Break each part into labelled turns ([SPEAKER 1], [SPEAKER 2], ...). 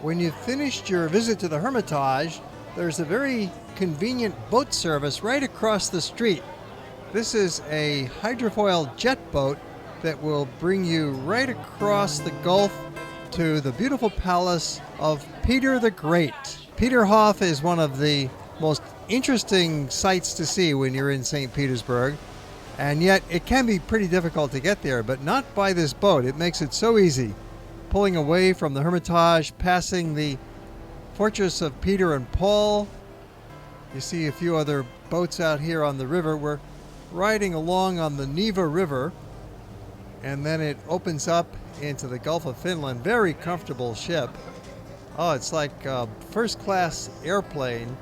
[SPEAKER 1] When you've finished your visit to the Hermitage, there's a very convenient boat service right across the street. This is a hydrofoil jet boat that will bring you right across the Gulf to the beautiful palace of Peter the Great. Peterhof is one of the most interesting sights to see when you're in St. Petersburg, and yet it can be pretty difficult to get there, but not by this boat. It makes it so easy. Pulling away from the Hermitage, passing the Fortress of Peter and Paul. You see a few other boats out here on the river. We're riding along on the Neva River, and then it opens up into the Gulf of Finland. Very comfortable ship. Oh, it's like a first-class airplane,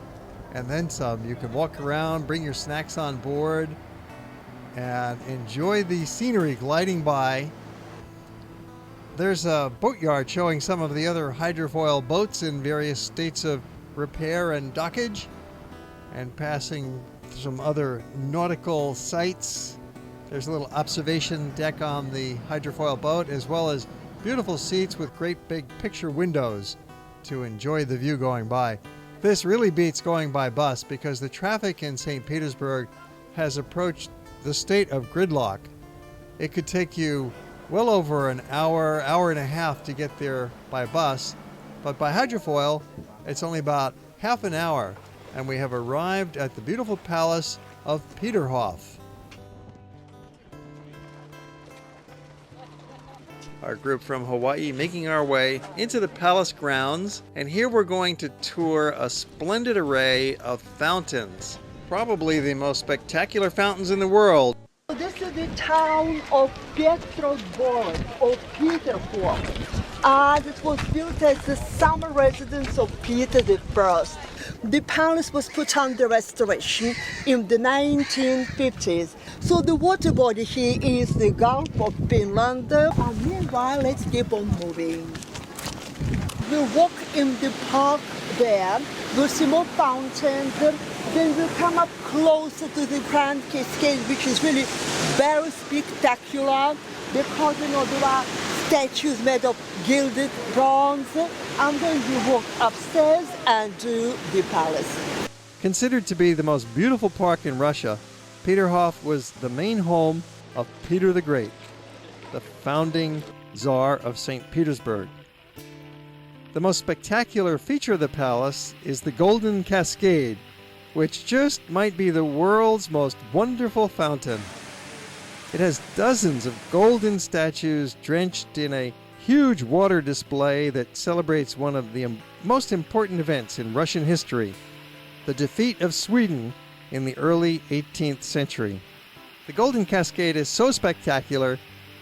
[SPEAKER 1] and then some. You can walk around, bring your snacks on board, and enjoy the scenery gliding by. There's a boatyard showing some of the other hydrofoil boats in various states of repair and dockage, and passing some other nautical sites. There's a little observation deck on the hydrofoil boat, as well as beautiful seats with great big picture windows to enjoy the view going by. This really beats going by bus because the traffic in St. Petersburg has approached the state of gridlock. It could take you well over an hour, hour and a half to get there by bus, but by hydrofoil, it's only about half an hour, and we have arrived at the beautiful palace of Peterhof. Our group from Hawaii making our way into the palace grounds, and here we're going to tour a splendid array of fountains, probably the most spectacular fountains in the world.
[SPEAKER 2] This is the town of Petersburg or Peterhof. It was built as the summer residence of Peter the First. The palace was put under restoration in the 1950s. So the water body here is the Gulf of Finland. And meanwhile, let's keep on moving. We'll walk in the park there. We'll see more fountains. Then we'll come up closer to the Grand Cascade, which is really very spectacular because there are statues made of gilded bronze. And then we walk upstairs and to the palace.
[SPEAKER 1] Considered to be the most beautiful park in Russia, Peterhof was the main home of Peter the Great, the founding Tsar of St. Petersburg. The most spectacular feature of the palace is the Golden Cascade, which just might be the world's most wonderful fountain. It has dozens of golden statues drenched in a huge water display that celebrates one of the most important events in Russian history, the defeat of Sweden in the early 18th century. The Golden Cascade is so spectacular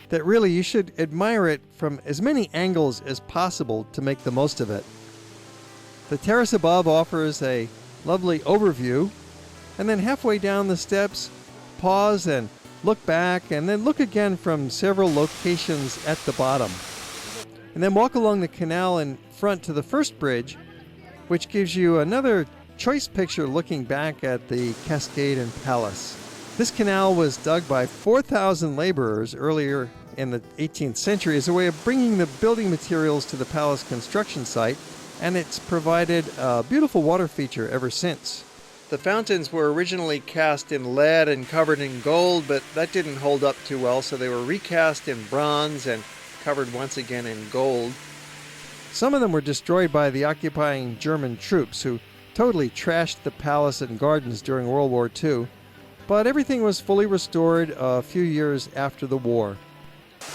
[SPEAKER 1] that really you should admire it from as many angles as possible to make the most of it. The terrace above offers a lovely overview, and then halfway down the steps, pause and look back, and then look again from several locations at the bottom. And then walk along the canal in front to the first bridge, which gives you another choice picture looking back at the cascade and palace. This canal was dug by 4,000 laborers earlier in the 18th century as a way of bringing the building materials to the palace construction site, and it's provided a beautiful water feature ever since. The fountains were originally cast in lead and covered in gold, but that didn't hold up too well, so they were recast in bronze and covered once again in gold. Some of them were destroyed by the occupying German troops, who totally trashed the palace and gardens during World War II, but everything was fully restored a few years after the war.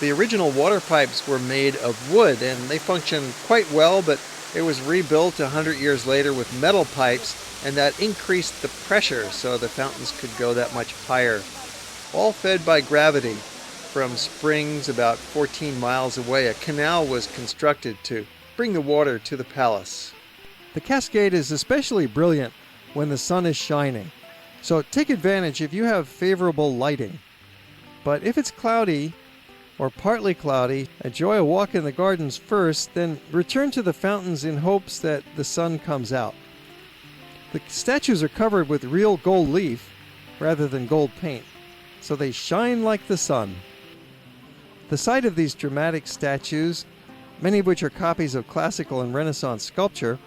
[SPEAKER 1] The original water pipes were made of wood, and they functioned quite well, but it was rebuilt 100 years later with metal pipes, and that increased the pressure so the fountains could go that much higher. All fed by gravity. From springs about 14 miles away, a canal was constructed to bring the water to the palace. The cascade is especially brilliant when the sun is shining, so take advantage if you have favorable lighting. But if it's cloudy or partly cloudy, enjoy a walk in the gardens first, then return to the fountains in hopes that the sun comes out. The statues are covered with real gold leaf rather than gold paint, so they shine like the sun. The sight of these dramatic statues many of which are copies of classical and Renaissance sculpture,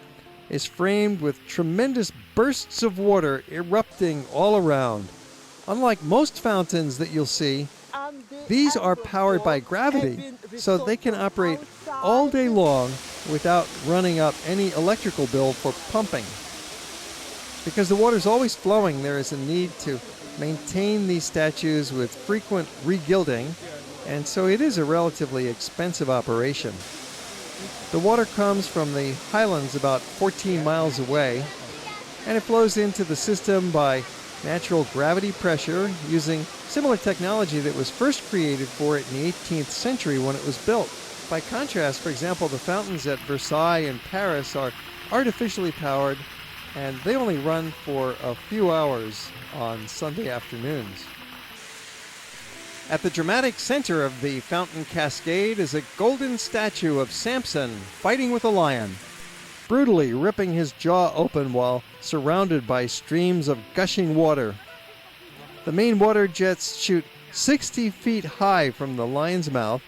[SPEAKER 1] is framed with tremendous bursts of water erupting all around. Unlike most fountains that you'll see, these are powered by gravity, so they can operate all day long without running up any electrical bill for pumping. Because the water is always flowing, there is a need to maintain these statues with frequent regilding, and so it is a relatively expensive operation. The water comes from the highlands about 14 miles away, and it flows into the system by natural gravity pressure using similar technology that was first created for it in the 18th century when it was built. By contrast, for example, the fountains at Versailles and Paris are artificially powered, and they only run for a few hours on Sunday afternoons. At the dramatic center of the fountain cascade is a golden statue of Samson fighting with a lion, brutally ripping his jaw open while surrounded by streams of gushing water. The main water jets shoot 60 feet high from the lion's mouth,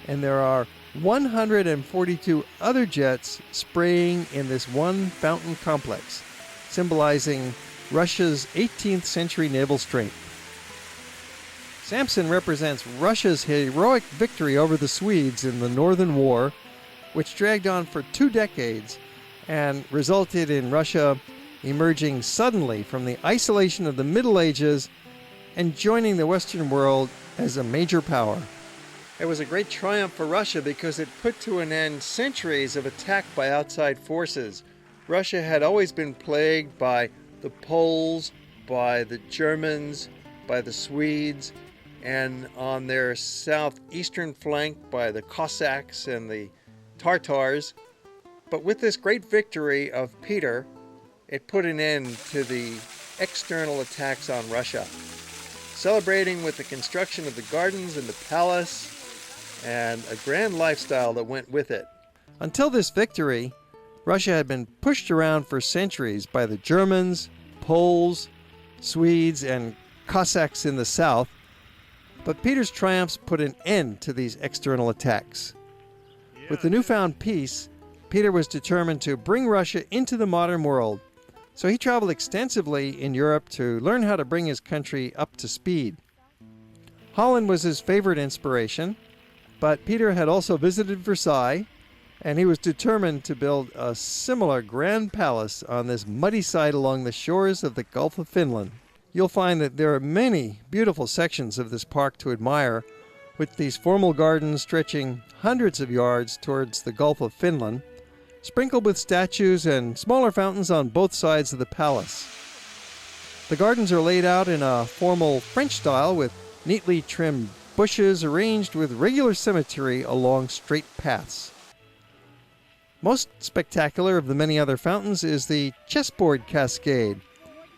[SPEAKER 1] and there are 142 other jets spraying in this one fountain complex, symbolizing Russia's 18th century naval strength. Samson represents Russia's heroic victory over the Swedes in the Northern War, which dragged on for 2 decades and resulted in Russia emerging suddenly from the isolation of the Middle Ages and joining the Western world as a major power. It was a great triumph for Russia because it put to an end centuries of attack by outside forces. Russia had always been plagued by the Poles, by the Germans, by the Swedes, and on their southeastern flank by the Cossacks and the Tartars. But with this great victory of Peter, it put an end to the external attacks on Russia, celebrating with the construction of the gardens and the palace and a grand lifestyle that went with it. Until this victory, Russia had been pushed around for centuries by the Germans, Poles, Swedes, and Cossacks in the south, but Peter's triumphs put an end to these external attacks. With the newfound peace, Peter was determined to bring Russia into the modern world, so he traveled extensively in Europe to learn how to bring his country up to speed. Holland was his favorite inspiration, but Peter had also visited Versailles, and he was determined to build a similar grand palace on this muddy site along the shores of the Gulf of Finland. You'll find that there are many beautiful sections of this park to admire, with these formal gardens stretching hundreds of yards towards the Gulf of Finland, sprinkled with statues and smaller fountains on both sides of the palace. The gardens are laid out in a formal French style with neatly trimmed bushes arranged with regular symmetry along straight paths. Most spectacular of the many other fountains is the chessboard cascade,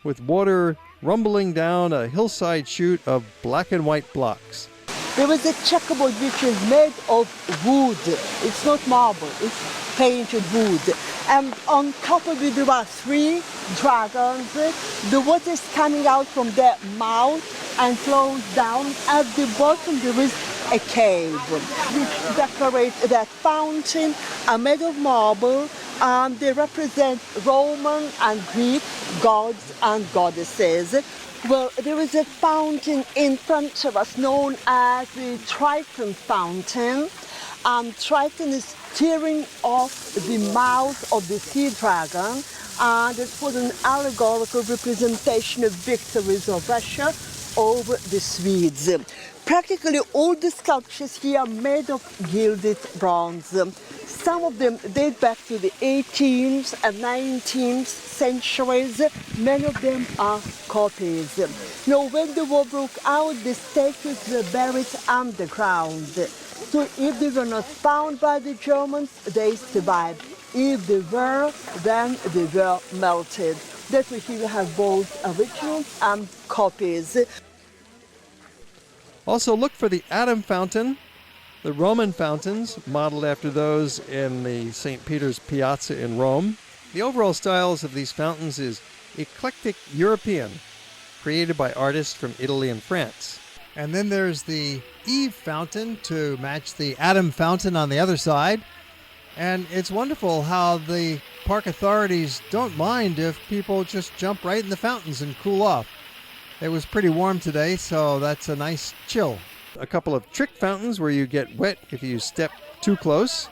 [SPEAKER 1] with water rumbling down a hillside chute of black and white blocks.
[SPEAKER 2] There is a checkerboard which is made of wood. It's not marble, it's painted wood. And on top of it there are 3 dragons. The water is coming out from their mouth and flows down. At the bottom there is a cave which decorates that fountain, are made of marble. They represent Roman and Greek gods and goddesses. Well, there is a fountain in front of us known as the Triton Fountain. Triton is tearing off the mouth of the sea dragon, and it was an allegorical representation of victories of Russia over the Swedes. Practically all the sculptures here are made of gilded bronze. Some of them date back to the 18th and 19th centuries. Many of them are copies. Now, when the war broke out, the statues were buried underground. So if they were not found by the Germans, they survived. If they were, then they were melted. That's why here we have both originals and copies.
[SPEAKER 1] Also look for the Adam Fountain, the Roman fountains, modeled after those in the St. Peter's Piazza in Rome. The overall styles of these fountains is eclectic European, created by artists from Italy and France. And then there's the Eve Fountain to match the Adam Fountain on the other side. And it's wonderful how the park authorities don't mind if people just jump right in the fountains and cool off. It was pretty warm today, so that's a nice chill. A couple of trick fountains where you get wet if you step too close,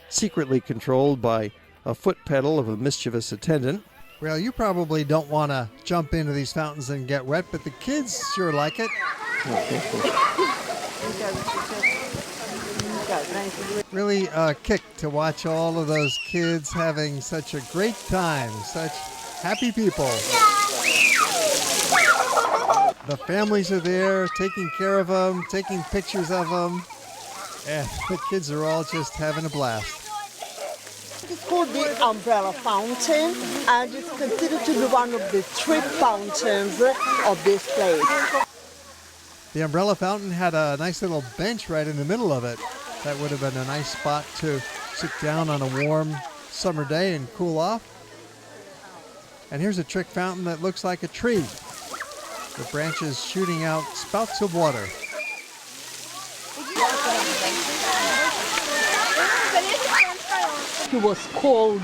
[SPEAKER 1] secretly controlled by a foot pedal of a mischievous attendant. Well, you probably don't want to jump into these fountains and get wet, but the kids sure like it. Really a kick to watch all of those kids having such a great time, such happy people. The families are there taking care of them, taking pictures of them, and the kids are all just having a blast.
[SPEAKER 2] It's called the Umbrella Fountain, and it's considered to be one of the trick fountains of this place.
[SPEAKER 1] The Umbrella Fountain had a nice little bench right in the middle of it. That would have been a nice spot to sit down on a warm summer day and cool off. And here's a trick fountain that looks like a tree, with branches shooting out spouts of water.
[SPEAKER 2] He was called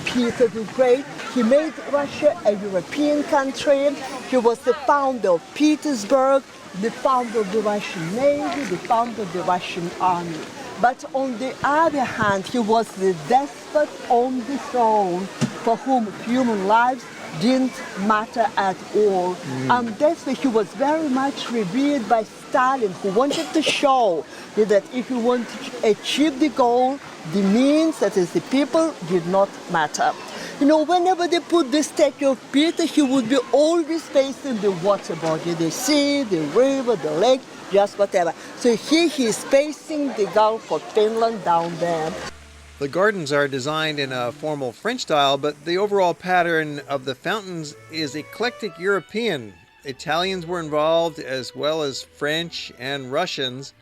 [SPEAKER 2] Peter the Great. He made Russia a European country. He was the founder of Petersburg, the founder of the Russian Navy, the founder of the Russian Army. But on the other hand, he was the despot on the throne for whom human lives didn't matter at all. And that's why he was very much revered by Stalin, who wanted to show that if you want to achieve the goal, the means, that is the people, did not matter. You know, whenever they put the statue of Peter, he would be always facing the water body, the sea, the river, the lake, just whatever. So here he is facing the Gulf of Finland down there.
[SPEAKER 1] The gardens are designed in a formal French style, but the overall pattern of the fountains is eclectic European. Italians were involved as well as French and Russians,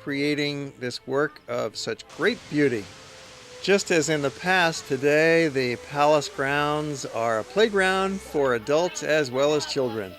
[SPEAKER 1] creating this work of such great beauty. Just as in the past, today the palace grounds are a playground for adults as well as children.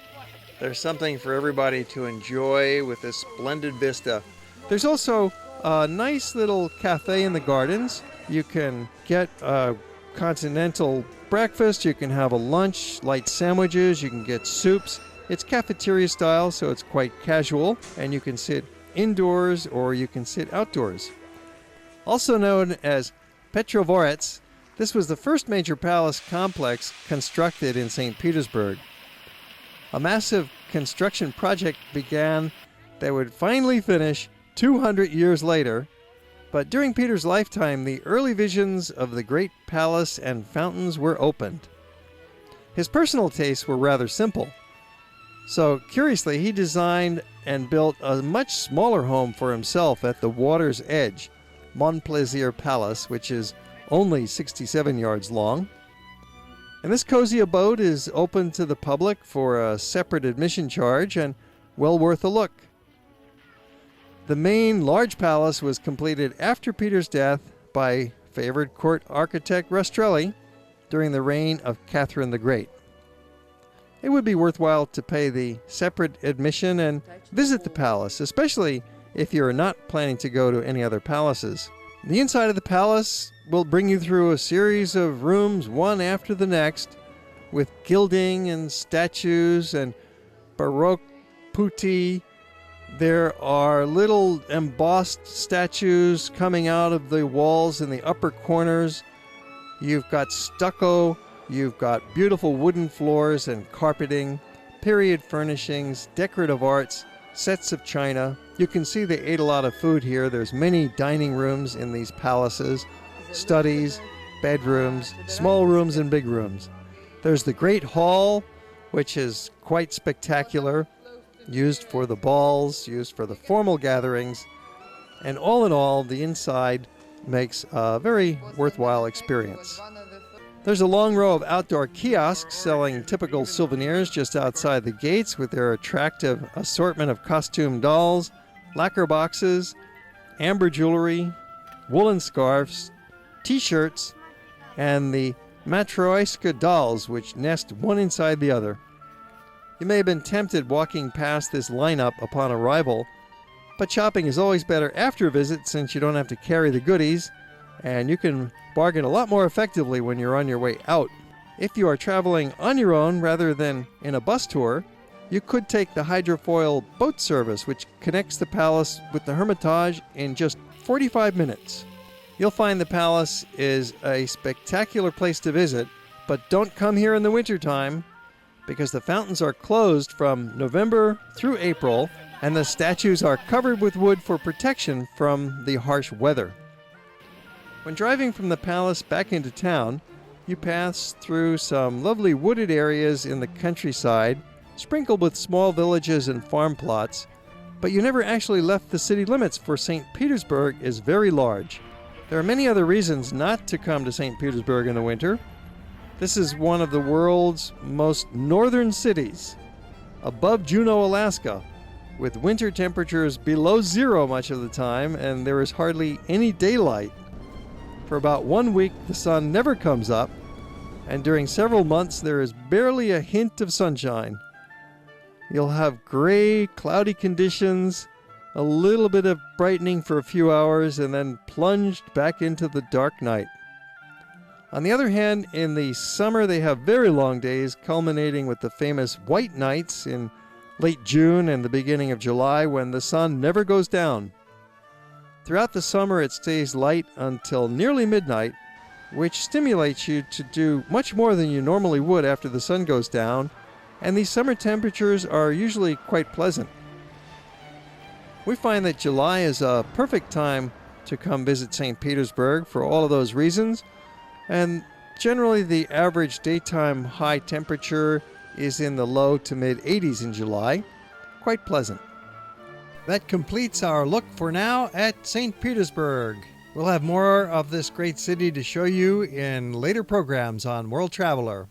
[SPEAKER 1] There's something for everybody to enjoy with this splendid vista. There's also a nice little cafe in the gardens. You can get a continental breakfast, you can have a lunch, light sandwiches, you can get soups. It's cafeteria style, so it's quite casual, and you can sit indoors or you can sit outdoors. Also known as Petrodvorets, this was the first major palace complex constructed in St. Petersburg. A massive construction project began that would finally finish 200 years later, but during Peter's lifetime, the early visions of the great palace and fountains were opened. His personal tastes were rather simple, so curiously, he designed and built a much smaller home for himself at the water's edge, Montplaisir Palace, which is only 67 yards long. And this cozy abode is open to the public for a separate admission charge and well worth a look. The main large palace was completed after Peter's death by favored court architect Rastrelli during the reign of Catherine the Great. It would be worthwhile to pay the separate admission and visit the palace, especially if you're not planning to go to any other palaces. The inside of the palace will bring you through a series of rooms, one after the next, with gilding and statues and Baroque putti. There are little embossed statues coming out of the walls in the upper corners. You've got stucco, you've got beautiful wooden floors and carpeting, period furnishings, decorative arts, sets of china. You can see they ate a lot of food here. There's many dining rooms in these palaces, studies, bedrooms, small rooms and big rooms. There's the Great Hall, which is quite spectacular, used for the balls, used for the formal gatherings, and all in all, the inside makes a very worthwhile experience. There's a long row of outdoor kiosks selling typical souvenirs just outside the gates with their attractive assortment of costume dolls, lacquer boxes, amber jewelry, woolen scarves, t-shirts, and the Matryoshka dolls, which nest one inside the other. You may have been tempted walking past this lineup upon arrival, but shopping is always better after a visit since you don't have to carry the goodies, and you can bargain a lot more effectively when you're on your way out. If you are traveling on your own rather than in a bus tour, you could take the hydrofoil boat service, which connects the palace with the Hermitage in just 45 minutes. You'll find the palace is a spectacular place to visit, but don't come here in the wintertime because the fountains are closed from November through April, and the statues are covered with wood for protection from the harsh weather. When driving from the palace back into town, you pass through some lovely wooded areas in the countryside, sprinkled with small villages and farm plots, but you never actually left the city limits, for St. Petersburg is very large. There are many other reasons not to come to St. Petersburg in the winter. This is one of the world's most northern cities, above Juneau, Alaska, with winter temperatures below zero much of the time, and there is hardly any daylight. For about 1 week, the sun never comes up, and during several months, there is barely a hint of sunshine. You'll have gray, cloudy conditions, a little bit of brightening for a few hours, and then plunged back into the dark night. On the other hand, in the summer, they have very long days, culminating with the famous white nights in late June and the beginning of July, when the sun never goes down. Throughout the summer, it stays light until nearly midnight, which stimulates you to do much more than you normally would after the sun goes down, and these summer temperatures are usually quite pleasant. We find that July is a perfect time to come visit St. Petersburg for all of those reasons, and generally the average daytime high temperature is in the low to mid 80s in July. Quite pleasant. That completes our look for now at St. Petersburg. We'll have more of this great city to show you in later programs on World Traveler.